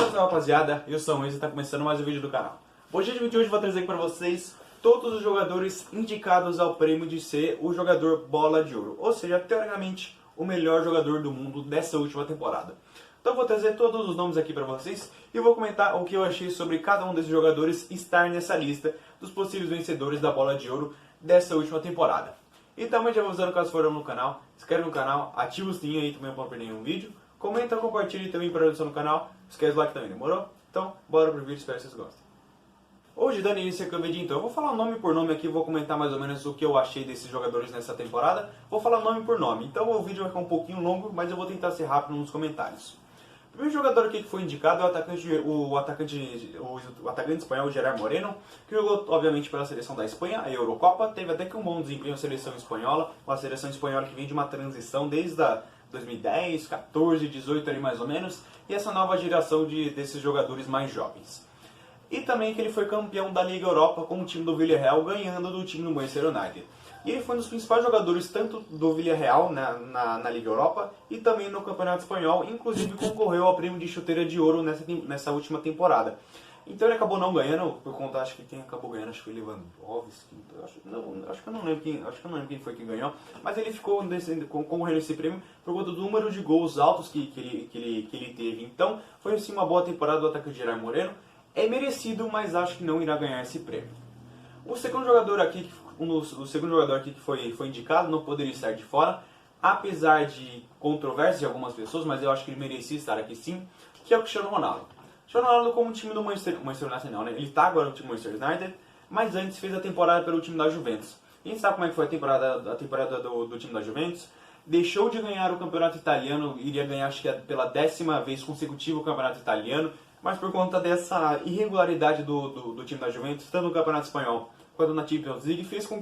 Salve rapaziada, eu sou o Enzo e está começando mais um vídeo do canal. Hoje, no vídeo de hoje, eu vou trazer para vocês todos os jogadores indicados ao prêmio de ser o jogador Bola de Ouro. Ou seja, teoricamente, o melhor jogador do mundo dessa última temporada. Então eu vou trazer todos os nomes aqui para vocês e vou comentar o que eu achei sobre cada um desses jogadores estar nessa lista dos possíveis vencedores da Bola de Ouro dessa última temporada. E também já avisando, caso for no canal, se inscreve no canal, ativa o sininho aí também para não perder nenhum vídeo. Comenta, compartilha também para adicionar no canal. Esquece o like também, demorou? Então, bora pro vídeo, espero que vocês gostem. Hoje, dando início aqui ao vídeo, então, eu vou falar nome por nome aqui, vou comentar mais ou menos o que eu achei desses jogadores nessa temporada. Vou falar nome por nome, então o vídeo vai ficar um pouquinho longo, mas eu vou tentar ser rápido nos comentários. O primeiro jogador aqui que foi indicado é o atacante espanhol Gerard Moreno, que jogou obviamente pela seleção da Espanha, a Eurocopa, teve até que um bom desempenho na seleção espanhola, uma seleção espanhola que vem de uma transição desde 2010, 14, 18 ali mais ou menos, e essa nova geração desses jogadores mais jovens. E também que ele foi campeão da Liga Europa com o time do Villarreal, ganhando do time do Manchester United. E ele foi um dos principais jogadores tanto do Villarreal na Liga Europa e também no Campeonato Espanhol, inclusive concorreu ao prêmio de chuteira de ouro nessa última temporada. Então ele acabou não ganhando, por conta, acho que quem acabou ganhando, acho que foi Lewandowski, acho que eu não lembro quem foi que ganhou, mas ele ficou concorrendo a esse prêmio por conta do número de gols altos que ele teve. Então foi assim uma boa temporada do atacante Gerard Moreno, é merecido, mas acho que não irá ganhar esse prêmio. O segundo jogador aqui, que foi indicado, não poderia estar de fora, apesar de controvérsias de algumas pessoas, mas eu acho que ele merecia estar aqui sim, que é o Cristiano Ronaldo. Cristiano Ronaldo como time do Manchester United, né? Ele está agora no time do Manchester United, mas antes fez a temporada pelo time da Juventus. E a gente sabe como é que foi a temporada do time da Juventus. Deixou de ganhar o campeonato italiano, iria ganhar acho que pela 10ª vez consecutiva o campeonato italiano, mas por conta dessa irregularidade do time da Juventus, tanto no campeonato espanhol quanto na Champions League, fez com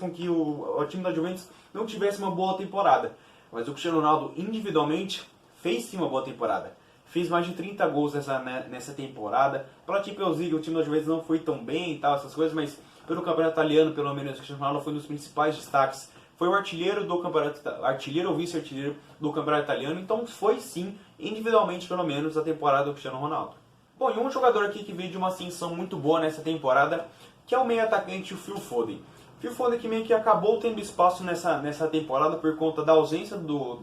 que o time da Juventus não tivesse uma boa temporada. Mas o Cristiano Ronaldo individualmente fez sim uma boa temporada. Fez mais de 30 gols nessa temporada. Pela Champions League o time da Juventus não foi tão bem e tal, essas coisas, mas pelo campeonato italiano, pelo menos, o Cristiano Ronaldo foi um dos principais destaques. Foi o artilheiro do campeonato, artilheiro ou vice-artilheiro do campeonato italiano, então foi sim, individualmente pelo menos, a temporada do Cristiano Ronaldo. Bom, e um jogador aqui que veio de uma ascensão muito boa nessa temporada, que é o meio-atacante, o Phil Foden. Phil Foden que meio que acabou tendo espaço nessa temporada por conta da ausência do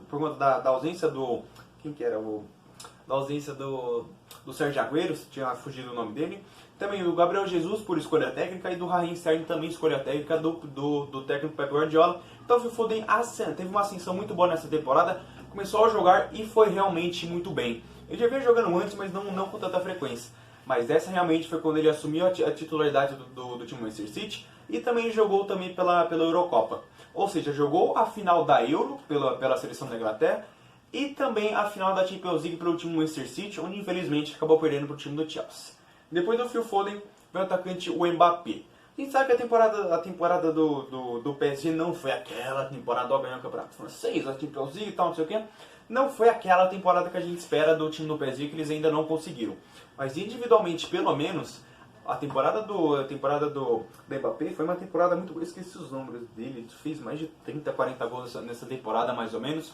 quem que era da ausência do Sérgio Agüero, tinha fugido o nome dele. Também do Gabriel Jesus por escolha técnica e do Raheem Sterling também escolha técnica do técnico Pep Guardiola. Então o Phil Foden teve uma ascensão muito boa nessa temporada, começou a jogar e foi realmente muito bem. Ele já vinha jogando antes, mas não com tanta frequência. Mas essa realmente foi quando ele assumiu a titularidade do time Manchester City e também jogou também pela Eurocopa. Ou seja, jogou a final da Euro pela seleção da Inglaterra e também a final da Champions League pelo time Manchester City, onde infelizmente acabou perdendo para o time do Chelsea. Depois do Phil Foden, vem o atacante o Mbappé. A gente sabe que a temporada do PSG não foi aquela temporada do ganhar o campeonato francês, a Champions League e tal, não sei o que. Não foi aquela temporada que a gente espera do time do PSG, que eles ainda não conseguiram. Mas individualmente, pelo menos, a temporada do Mbappé foi uma temporada muito boa. Eu esqueci os números dele, ele fez mais de 30, 40 gols nessa temporada, mais ou menos.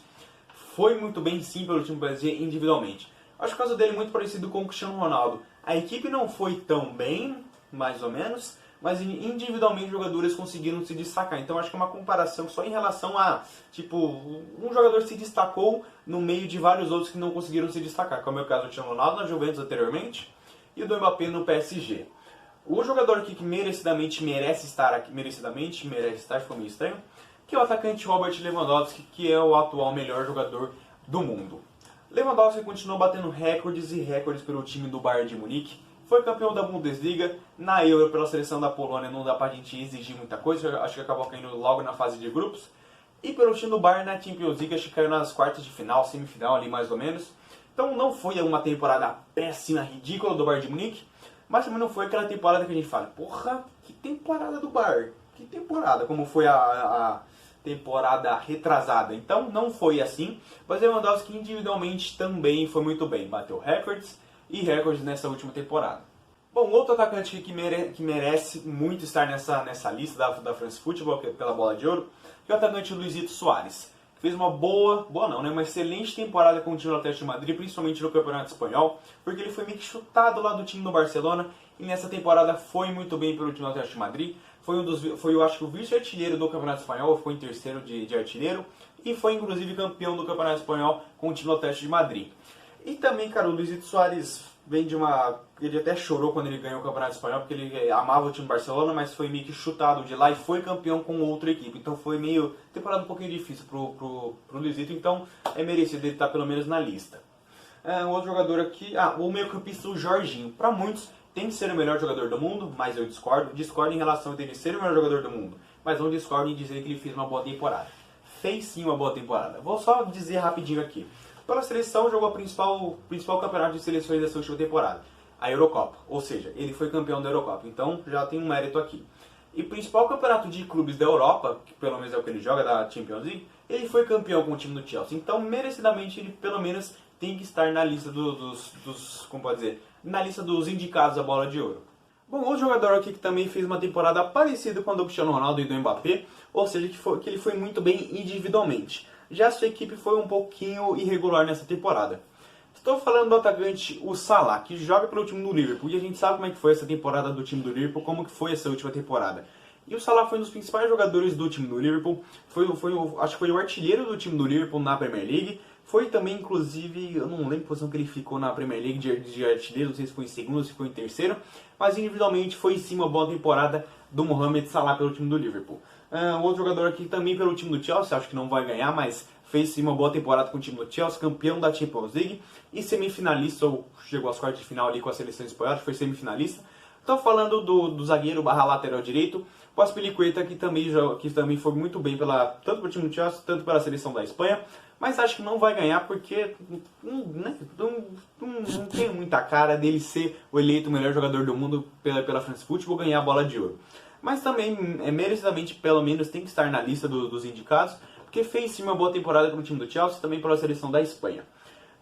Foi muito bem sim pelo time do PSG individualmente. Acho que o caso dele é muito parecido com o Cristiano Ronaldo. A equipe não foi tão bem, mais ou menos, mas individualmente os jogadores conseguiram se destacar. Então acho que é uma comparação só em relação a, tipo, um jogador se destacou no meio de vários outros que não conseguiram se destacar, como é o caso do Cristiano Ronaldo na Juventus anteriormente e do Mbappé no PSG. O jogador aqui que merecidamente merece estar, ficou meio estranho, que é o atacante Robert Lewandowski, que é o atual melhor jogador do mundo. Lewandowski continuou batendo recordes e recordes pelo time do Bayern de Munique, foi campeão da Bundesliga, na Euro pela seleção da Polônia não dá pra gente exigir muita coisa, acho que acabou caindo logo na fase de grupos, e pelo time do Bayern na Champions League, acho que caiu nas quartas de final, semifinal ali mais ou menos. Então não foi uma temporada péssima, ridícula do Bayern de Munique, mas também não foi aquela temporada que a gente fala, porra, que temporada do Bayern, que temporada, como foi a temporada retrasada. Então não foi assim, mas Lewandowski individualmente também foi muito bem, bateu recordes e recordes nessa última temporada. Bom, outro atacante que merece muito estar nessa lista da France Football pela Bola de Ouro, que é o atacante Luizito Soares, fez uma boa não, né? Uma excelente temporada com o time do Atlético de Madrid, principalmente no Campeonato Espanhol, porque ele foi meio que chutado lá do time do Barcelona, e nessa temporada foi muito bem pelo time do Atlético de Madrid. Foi eu acho que o vice-artilheiro do Campeonato Espanhol, ficou em terceiro de artilheiro, e foi inclusive campeão do Campeonato Espanhol com o time do Atlético de Madrid. E também, cara, o Luizito Soares vem de uma... Ele até chorou quando ele ganhou o Campeonato Espanhol, porque ele amava o time do Barcelona, mas foi meio que chutado de lá e foi campeão com outra equipe. Então foi meio... temporada um pouquinho difícil pro Luizito, então é merecido ele estar pelo menos na lista. Outro jogador aqui... o meio-campista, o Jorginho. Para muitos, tem que ser o melhor jogador do mundo, mas eu discordo. Discordo em relação a ele ser o melhor jogador do mundo, mas não discordo em dizer que ele fez uma boa temporada. Fez sim uma boa temporada. Vou só dizer rapidinho aqui. Pela seleção, jogou o principal campeonato de seleções dessa última temporada, a Eurocopa. Ou seja, ele foi campeão da Eurocopa, então já tem um mérito aqui. E o principal campeonato de clubes da Europa, que pelo menos é o que ele joga, da Champions League, ele foi campeão com o time do Chelsea. Então, merecidamente, ele pelo menos tem que estar na lista como pode dizer, na lista dos indicados à Bola de Ouro. Bom, outro jogador aqui que também fez uma temporada parecida com a do Cristiano Ronaldo e do Mbappé, ou seja, que ele foi muito bem individualmente. Já a sua equipe foi um pouquinho irregular nessa temporada. Estou falando do atacante, o Salah, que joga pelo time do Liverpool, e a gente sabe como é que foi essa temporada do time do Liverpool, como que foi essa última temporada. E o Salah foi um dos principais jogadores do time do Liverpool, acho que foi o artilheiro do time do Liverpool na Premier League, foi também, inclusive, eu não lembro a posição que ele ficou na Premier League de artilheiro, não sei se foi em segundo ou se foi em terceiro, mas individualmente foi sim uma boa temporada do Mohamed Salah pelo time do Liverpool. Outro jogador aqui também pelo time do Chelsea, acho que não vai ganhar, mas fez sim uma boa temporada com o time do Chelsea, campeão da Champions League e semifinalista, ou chegou às quartas de final ali com a seleção espanhola, foi semifinalista. Estou falando do zagueiro barra lateral direito, o Azpilicueta, que também foi muito bem tanto para o time do Chelsea, tanto para a seleção da Espanha, mas acho que não vai ganhar porque não tem muita cara dele ser o eleito melhor jogador do mundo pela France Football, ganhar a bola de ouro. Mas também, merecidamente, pelo menos, tem que estar na lista dos indicados, porque fez sim uma boa temporada pelo time do Chelsea, também pela seleção da Espanha.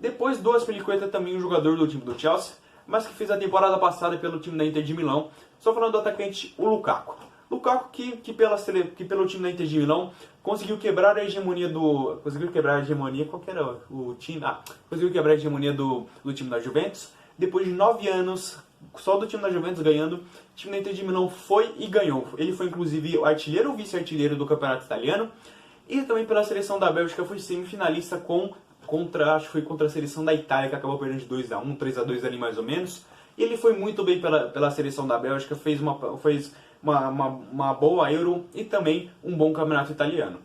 Depois do Azpilicueta, também um jogador do time do Chelsea, mas que fez a temporada passada pelo time da Inter de Milão. Só falando do atacante, o Lukaku. Lukaku que pelo time da Inter de Milão conseguiu quebrar a hegemonia do... Conseguiu quebrar a hegemonia... Qual que era o time? Conseguiu quebrar a hegemonia do time da Juventus. Depois de 9 anos... Só do time da Juventus ganhando, o time da Inter de Milão foi e ganhou. Ele foi inclusive o artilheiro ou vice-artilheiro do campeonato italiano. E também pela seleção da Bélgica foi semifinalista contra a seleção da Itália, que acabou perdendo de 2-1, 3-2 ali mais ou menos. E ele foi muito bem pela seleção da Bélgica, fez uma boa Euro e também um bom campeonato italiano.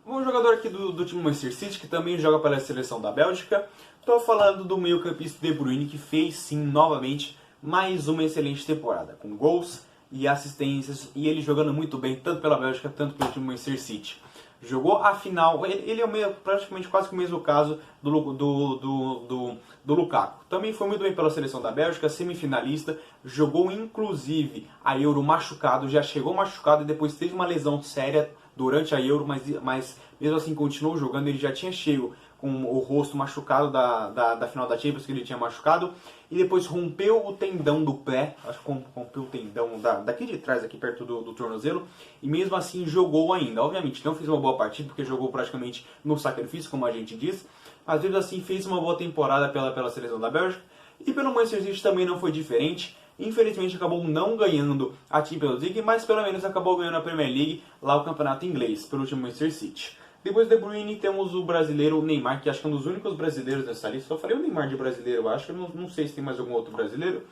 Um jogador aqui do time Manchester City, que também joga pela seleção da Bélgica. Estou falando do meio-campista De Bruyne, que fez sim novamente mais uma excelente temporada, com gols e assistências, e ele jogando muito bem, tanto pela Bélgica, tanto pelo time Manchester City. Jogou a final, ele é praticamente quase que o mesmo caso do Lukaku. Também foi muito bem pela seleção da Bélgica, semifinalista, jogou inclusive a Euro machucado, já chegou machucado e depois teve uma lesão séria durante a Euro, mas mesmo assim continuou jogando, ele já tinha chego com o rosto machucado da final da Champions, que ele tinha machucado, e depois rompeu o tendão do pé, acho que rompeu o tendão daqui de trás, aqui perto do tornozelo, e mesmo assim jogou ainda. Obviamente não fez uma boa partida, porque jogou praticamente no sacrifício, como a gente diz, mas mesmo assim fez uma boa temporada pela seleção da Bélgica, e pelo Manchester City também não foi diferente. Infelizmente acabou não ganhando a Champions League, mas pelo menos acabou ganhando a Premier League, lá o campeonato inglês, pelo time Manchester City. Depois do De Bruyne temos o brasileiro Neymar, que acho que é um dos únicos brasileiros dessa lista. Só falei o Neymar de brasileiro, eu acho que não sei se tem mais algum outro brasileiro.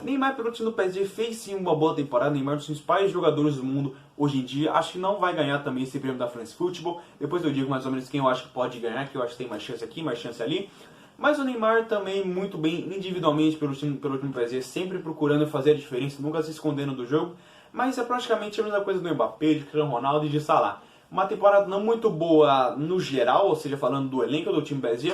Neymar pelo time do PSG fez sim uma boa temporada. Neymar é um dos principais jogadores do mundo hoje em dia. Acho que não vai ganhar também esse prêmio da France Football. Depois eu digo mais ou menos quem eu acho que pode ganhar, que eu acho que tem mais chance aqui, mais chance ali. Mas o Neymar também muito bem individualmente pelo time do PSG, sempre procurando fazer a diferença, nunca se escondendo do jogo. Mas é praticamente a mesma coisa do Mbappé, de Cristiano Ronaldo e de Salah. Uma temporada não muito boa no geral, ou seja, falando do elenco do time PSG,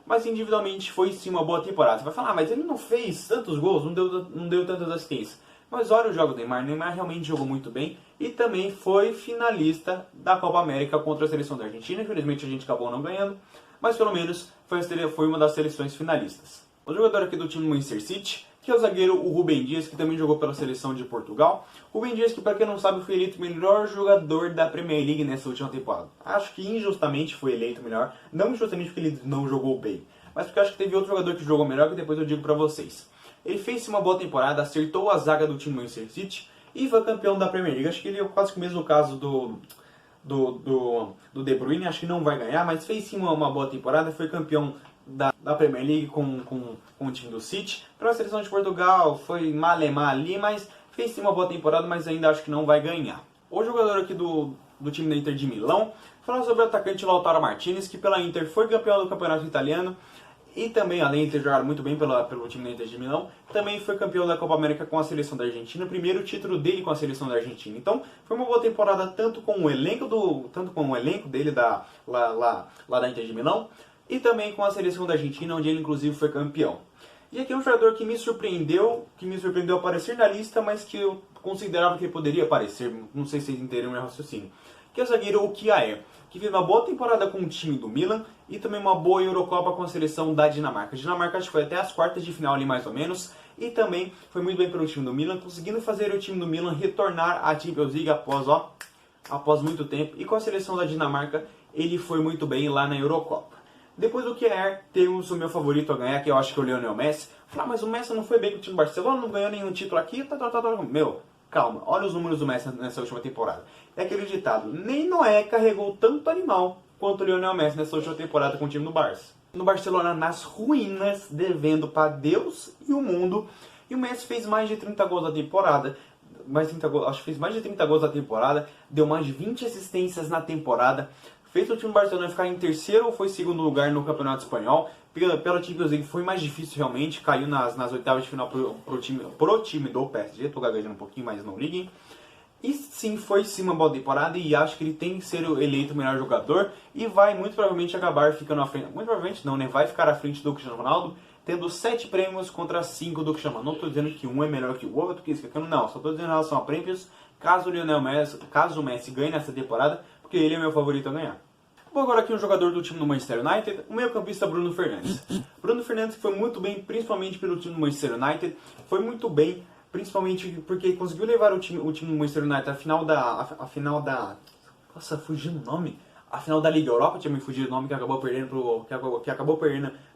mas individualmente foi sim uma boa temporada. Você vai falar, mas ele não fez tantos gols, não deu tantas assistências. Mas olha o jogo do Neymar, Neymar realmente jogou muito bem e também foi finalista da Copa América contra a seleção da Argentina. Infelizmente a gente acabou não ganhando, mas pelo menos foi uma das seleções finalistas. O jogador aqui do time Manchester City, que é o zagueiro o Rúben Dias, que também jogou pela seleção de Portugal. Rúben Dias, que para quem não sabe, foi eleito o melhor jogador da Premier League nessa última temporada. Acho que injustamente foi eleito o melhor, não injustamente porque ele não jogou bem, mas porque acho que teve outro jogador que jogou melhor, que depois eu digo para vocês. Ele fez uma boa temporada, acertou a zaga do time do Manchester City e foi campeão da Premier League. Acho que ele é quase que o mesmo caso do De Bruyne, acho que não vai ganhar, mas fez sim uma boa temporada, foi campeão da Premier League com o time do City. Para a seleção de Portugal foi malemar ali, mas fez sim uma boa temporada, mas ainda acho que não vai ganhar. O jogador aqui do time da Inter de Milão, falando sobre o atacante Lautaro Martinez, que pela Inter foi campeão do campeonato italiano, e também, além de ter jogado muito bem pelo time da Inter de Milão, também foi campeão da Copa América com a seleção da Argentina, primeiro título dele com a seleção da Argentina. Então, foi uma boa temporada tanto com o elenco dele lá da Inter de Milão, e também com a seleção da Argentina, onde ele inclusive foi campeão. E aqui é um jogador que me surpreendeu aparecer na lista, mas que eu considerava que ele poderia aparecer, não sei se vocês entenderam o meu raciocínio, que é o zagueiro Kjaer, que fez uma boa temporada com o time do Milan e também uma boa Eurocopa com a seleção da Dinamarca. A Dinamarca acho que foi até as quartas de final ali mais ou menos, e também foi muito bem pelo time do Milan, conseguindo fazer o time do Milan retornar à Champions League após muito tempo, e com a seleção da Dinamarca ele foi muito bem lá na Eurocopa. Depois do Kjaer, temos o meu favorito a ganhar, que eu acho que é o Lionel Messi. Mas o Messi não foi bem com o time do Barcelona, não ganhou nenhum título aqui, Meu, calma, olha os números do Messi nessa última temporada. É aquele ditado, nem Noé carregou tanto animal quanto o Lionel Messi nessa última temporada com o time do Barça. No Barcelona, nas ruínas, devendo para Deus e o mundo. E o Messi fez mais de 30 gols na temporada. Acho que fez mais de 30 gols na temporada. Deu mais de 20 assistências na temporada. Fez o time do Barcelona ficar em terceiro ou foi segundo lugar no Campeonato Espanhol. Pela Champions League foi mais difícil realmente. Caiu nas oitavas de final pro time do PSG. Tô gaguejando um pouquinho, mas não liguem. E sim, foi sim uma boa temporada e acho que ele tem que ser eleito o melhor jogador e vai muito provavelmente acabar ficando à frente. Muito provavelmente não, né? Vai ficar à frente do Cristiano Ronaldo, tendo 7 prêmios contra 5 do Cristiano Ronaldo. Não estou dizendo que um é melhor que o outro, que isso, que aquilo, não. Só estou dizendo em relação a prêmios, caso o Messi ganhe nessa temporada, porque ele é meu favorito a ganhar. Vou agora aqui um jogador do time do Manchester United, o meio-campista Bruno Fernandes. Bruno Fernandes foi muito bem, principalmente pelo time do Manchester United, foi muito bem, principalmente porque conseguiu levar o time do Manchester United à final da... Nossa, fugiu o nome? A final da Liga Europa, tinha me fugido o nome, que acabou perdendo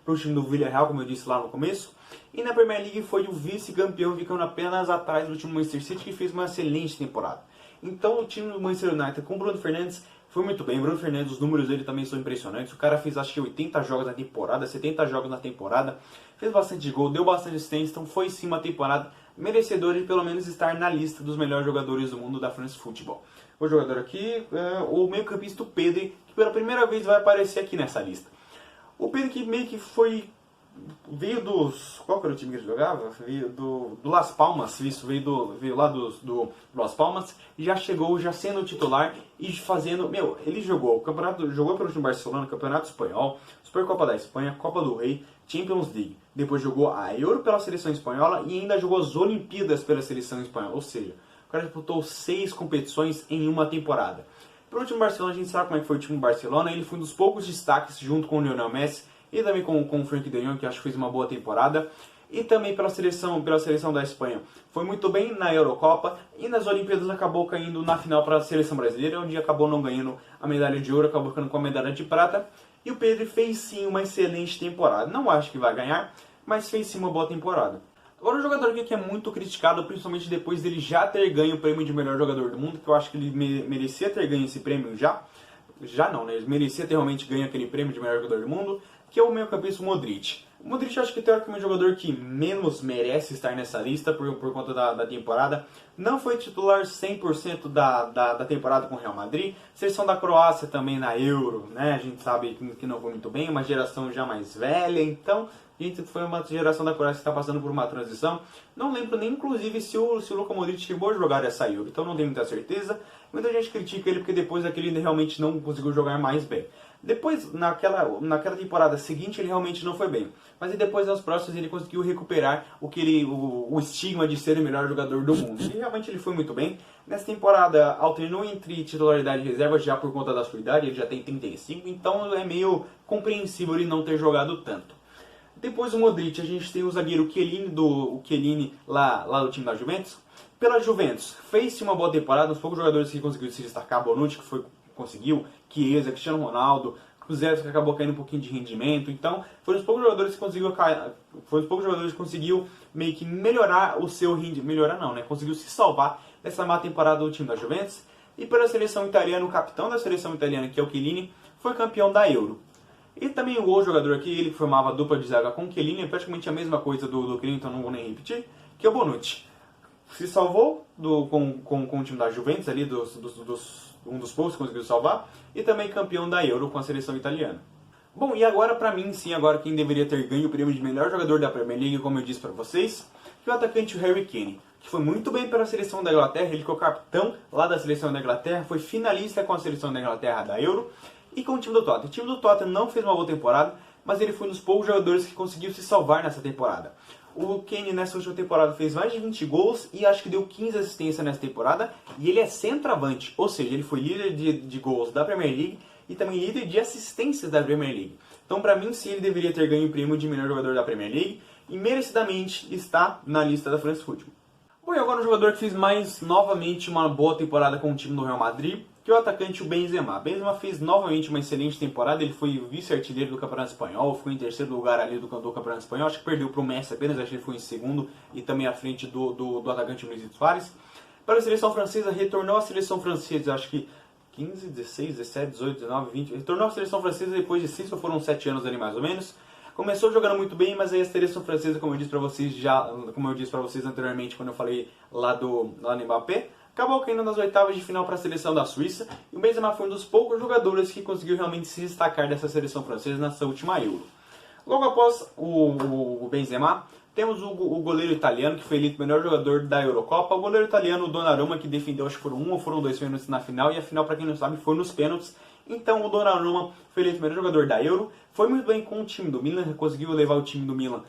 pro time do Villarreal, como eu disse lá no começo. E na Premier League foi o vice-campeão, ficando apenas atrás do time do Manchester City, que fez uma excelente temporada. Então o time do Manchester United com o Bruno Fernandes foi muito bem. Bruno Fernandes, os números dele também são impressionantes. O cara fez acho que 80 jogos na temporada, 70 jogos na temporada. Fez bastante gol, deu bastante assistência. Então foi sim uma temporada merecedora de pelo menos estar na lista dos melhores jogadores do mundo da France Football. O jogador aqui é o meio-campista Pedri, que pela primeira vez vai aparecer aqui nessa lista. O Pedri que meio que veio dos... Qual que era o time que ele jogava? Veio do Las Palmas, isso, veio lá do Las Palmas, e já chegou já sendo titular e fazendo... ele jogou pelo time Barcelona, Campeonato Espanhol, Supercopa da Espanha, Copa do Rei, Champions League. Depois jogou a Euro pela seleção espanhola e ainda jogou as Olimpíadas pela seleção espanhola. Ou seja, o cara disputou 6 competições em uma temporada. Pelo time Barcelona, a gente sabe como é que foi o time Barcelona. Ele foi um dos poucos destaques junto com o Lionel Messi e também com o Frenkie de Jong, que acho que fez uma boa temporada. E também pela seleção da Espanha. Foi muito bem na Eurocopa e nas Olimpíadas acabou caindo na final para a seleção brasileira, onde acabou não ganhando a medalha de ouro, acabou ficando com a medalha de prata. E o Pedro fez sim uma excelente temporada. Não acho que vai ganhar, mas fez sim uma boa temporada. Agora, um jogador aqui que é muito criticado, principalmente depois dele já ter ganho o prêmio de melhor jogador do mundo, que eu acho que ele merecia ter ganho esse prêmio já. Já não, né? Ele merecia ter realmente ganho aquele prêmio de melhor jogador do mundo, que é o meio-campista Modric. O Modric eu acho que teoricamente é o jogador que menos merece estar nessa lista por conta da temporada. Não foi titular 100% da temporada com o Real Madrid. Seleção da Croácia também na Euro, né? A gente sabe que não foi muito bem, uma geração já mais velha, então... Gente, foi uma geração da Croácia que está passando por uma transição. Não lembro nem, inclusive, se o Luka Modric chegou a jogar essa Euro. Então não tenho muita certeza. Muita gente critica ele porque depois daquele ele realmente não conseguiu jogar mais bem. Depois, naquela temporada seguinte, ele realmente não foi bem. Mas depois, nas próximas, ele conseguiu recuperar o estigma de ser o melhor jogador do mundo. E realmente ele foi muito bem. Nessa temporada, alternou entre titularidade e reserva já por conta da sua idade. Ele já tem 35, então é meio compreensível ele não ter jogado tanto. Depois do Modric, a gente tem o zagueiro Chiellini lá do time da Juventus. Pela Juventus, fez uma boa temporada, uns poucos jogadores que conseguiram se destacar, Bonucci que conseguiu, Chiesa, Cristiano Ronaldo, Cruzeiro que acabou caindo um pouquinho de rendimento, então foram os poucos jogadores que conseguiu meio que melhorar o seu rendimento, melhorar não, né? Conseguiu se salvar dessa má temporada do time da Juventus. E pela seleção italiana, o capitão da seleção italiana, que é o Chiellini, foi campeão da Euro. E também o outro jogador aqui, ele que formava a dupla de zaga com o Chiellini, é praticamente a mesma coisa do Chiellini, então não vou nem repetir, que é o Bonucci. Se salvou com o time da Juventus, ali, um dos poucos que conseguiu salvar, e também campeão da Euro com a seleção italiana. Bom, e agora pra mim, sim, agora quem deveria ter ganho o prêmio de melhor jogador da Premier League, como eu disse pra vocês, que é o atacante Harry Kane, que foi muito bem pela seleção da Inglaterra, ele que é o capitão lá da seleção da Inglaterra, foi finalista com a seleção da Inglaterra da Euro, e com o time do Tottenham. O time do Tottenham não fez uma boa temporada, mas ele foi um dos poucos jogadores que conseguiu se salvar nessa temporada. O Kane nessa última temporada fez mais de 20 gols e acho que deu 15 assistências nessa temporada. E ele é centroavante, ou seja, ele foi líder de gols da Premier League e também líder de assistências da Premier League. Então, pra mim, sim, ele deveria ter ganho o prêmio de melhor jogador da Premier League e merecidamente está na lista da France Football. Bom, e agora um jogador que fez mais novamente uma boa temporada com o time do Real Madrid, que é o atacante o Benzema. Benzema fez novamente uma excelente temporada, ele foi vice-artilheiro do Campeonato Espanhol, ficou em terceiro lugar ali do Campeonato Espanhol, acho que perdeu para o Messi apenas, acho que ele foi em segundo, e também à frente do atacante Luis Suárez. Para a seleção francesa, retornou à seleção francesa, acho que 15, 16, 17, 18, 19, 20, retornou à seleção francesa depois de 6 ou foram 7 anos ali mais ou menos. Começou jogando muito bem, mas aí a seleção francesa, como eu disse para vocês anteriormente quando eu falei lá no Mbappé, acabou caindo nas oitavas de final para a seleção da Suíça, e o Benzema foi um dos poucos jogadores que conseguiu realmente se destacar dessa seleção francesa nessa última Euro. Logo após o Benzema, temos o goleiro italiano, que foi eleito o melhor jogador da Eurocopa, o goleiro italiano Donnarumma, que defendeu, acho que foram 1 ou foram 2 pênaltis na final, e a final, para quem não sabe, foi nos pênaltis. Então o Donnarumma foi eleito o melhor jogador da Euro, foi muito bem com o time do Milan, conseguiu levar o time do Milan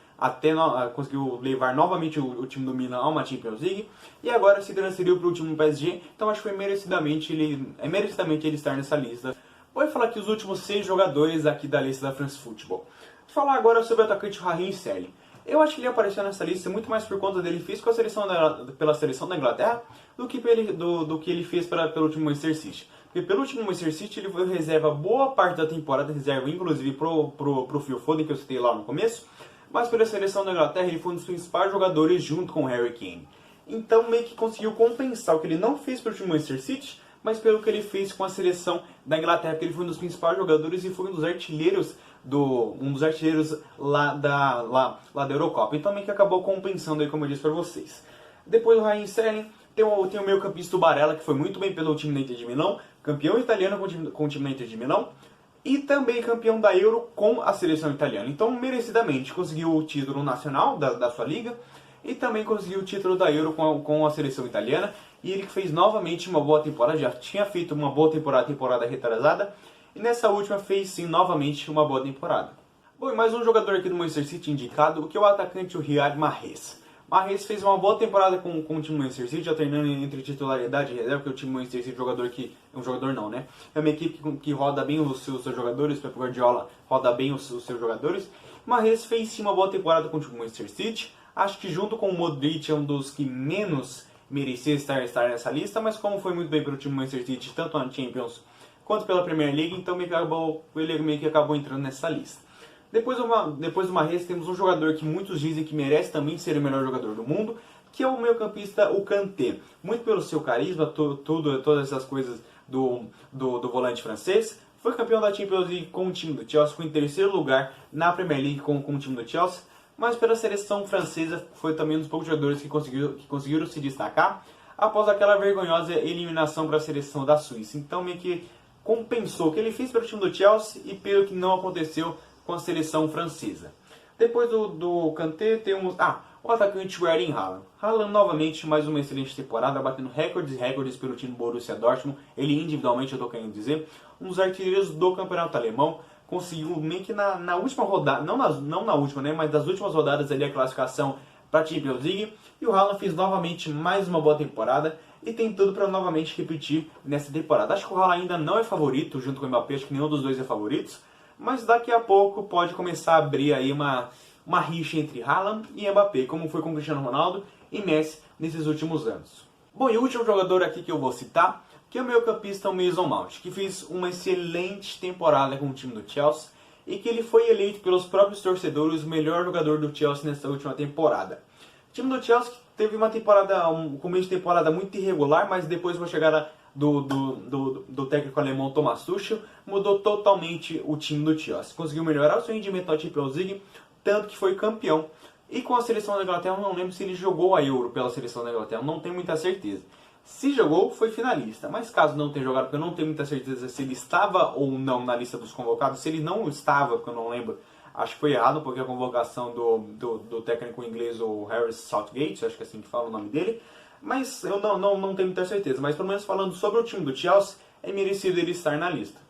conseguiu levar novamente o time do Milan a uma Champions League, e agora se transferiu para o time do PSG, então acho que foi merecidamente ele estar nessa lista. Vou falar aqui os últimos 6 jogadores aqui da lista da France Football. Vou falar agora sobre o atacante Raheem Sterling. Eu acho que ele apareceu nessa lista muito mais por conta dele fez com pela seleção da Inglaterra do que ele fez pelo time Manchester City. Porque pelo time Manchester City ele foi reserva boa parte da temporada, reserva inclusive pro Phil Foden, que eu citei lá no começo, mas pela seleção da Inglaterra ele foi um dos principais jogadores junto com o Harry Kane. Então meio que conseguiu compensar o que ele não fez pelo time Manchester City, mas pelo que ele fez com a seleção da Inglaterra, porque ele foi um dos principais jogadores e foi um dos artilheiros lá da Eurocopa. Então meio que acabou compensando aí, como eu disse para vocês. Depois do Raheem Sterling, tem o meio campista Barella, que foi muito bem pelo time da Inter de Milão, campeão italiano com o time da Inter de Milão, e também campeão da Euro com a seleção italiana. Então, merecidamente, conseguiu o título nacional da sua liga, e também conseguiu o título da Euro com a seleção italiana, e ele fez novamente uma boa temporada, já tinha feito uma boa temporada retrasada, e nessa última fez sim novamente uma boa temporada. Bom, e mais um jogador aqui do Manchester City indicado, que é o atacante Riyad Mahrez. Mahrez fez uma boa temporada com o time do Manchester City, alternando entre titularidade e reserva, porque o time do Manchester City é um jogador não, né? É uma equipe que roda bem os seus jogadores, Pep Guardiola roda bem os seus jogadores. Mahrez fez sim uma boa temporada com o time do Manchester City, acho que junto com o Modric é um dos que menos merecia estar nessa lista, mas como foi muito bem pelo time do Manchester City, tanto na Champions quanto pela Premier League, então ele meio que acabou entrando nessa lista. Depois do Mahrez temos um jogador que muitos dizem que merece também ser o melhor jogador do mundo, que é o meio-campista, o Kanté. Muito pelo seu carisma, todas essas coisas do volante francês. Foi campeão da Champions League com o time do Chelsea, foi em terceiro lugar na Premier League com o time do Chelsea. Mas pela seleção francesa foi também um dos poucos jogadores que conseguiram se destacar após aquela vergonhosa eliminação para a seleção da Suíça. Então meio que compensou o que ele fez pelo time do Chelsea e pelo que não aconteceu com a seleção francesa. Depois do Kanté temos o atacante Erling Haaland. Haaland novamente mais uma excelente temporada, batendo recordes pelo time Borussia Dortmund. Ele individualmente, eu estou querendo dizer, um dos artilheiros do campeonato alemão. Conseguiu meio que na última rodada, não na última, né, mas das últimas rodadas ali a classificação para a Champions League. E o Haaland fez novamente mais uma boa temporada e tem tudo para novamente repetir nessa temporada. Acho que o Haaland ainda não é favorito junto com o Mbappé, acho que nenhum dos dois é favorito. Mas daqui a pouco pode começar a abrir aí uma rixa entre Haaland e Mbappé, como foi com Cristiano Ronaldo e Messi nesses últimos anos. Bom, e o último jogador aqui que eu vou citar, que é o meio-campista Mason Mount, que fez uma excelente temporada com o time do Chelsea e que ele foi eleito pelos próprios torcedores o melhor jogador do Chelsea nessa última temporada. O time do Chelsea teve um começo de temporada muito irregular, mas depois com a chegada do técnico alemão Thomas Tuchel, mudou totalmente o time do Chelsea. Conseguiu melhorar o seu rendimento na Champions League, tanto que foi campeão. E com a seleção da Inglaterra, eu não lembro se ele jogou a Euro pela seleção da Inglaterra, não tenho muita certeza. Se jogou, foi finalista, mas caso não tenha jogado, porque eu não tenho muita certeza se ele estava ou não na lista dos convocados, se ele não estava, porque eu não lembro, acho que foi errado, porque a convocação do técnico inglês, o Harry Southgate, acho que é assim que fala o nome dele, mas eu não tenho muita certeza. Mas pelo menos falando sobre o time do Chelsea, é merecido ele estar na lista.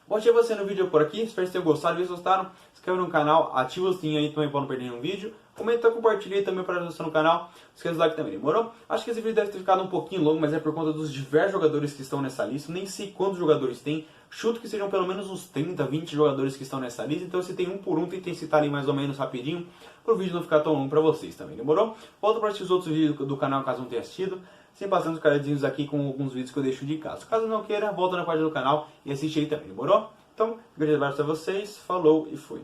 Bom, achei você no vídeo por aqui, espero que tenham gostado. Se gostaram, se inscreva no canal, ativa o sininho aí também para não perder nenhum vídeo. Comenta, compartilha aí também para ajudar no canal. Esqueça do like também, demorou? Acho que esse vídeo deve ter ficado um pouquinho longo, mas é por conta dos diversos jogadores que estão nessa lista. Nem sei quantos jogadores tem, chuto que sejam pelo menos uns 30, 20 jogadores que estão nessa lista. Então se tem um por um, tentem citar ali mais ou menos rapidinho, para o vídeo não ficar tão longo para vocês também, demorou? Volto para assistir os outros vídeos do canal caso não tenha assistido. Sempre passando os cardzinhos aqui com alguns vídeos que eu deixo de casa. Caso não queira, volta na página do canal e assiste aí também, demorou? Então, grande abraço a vocês, falou e fui.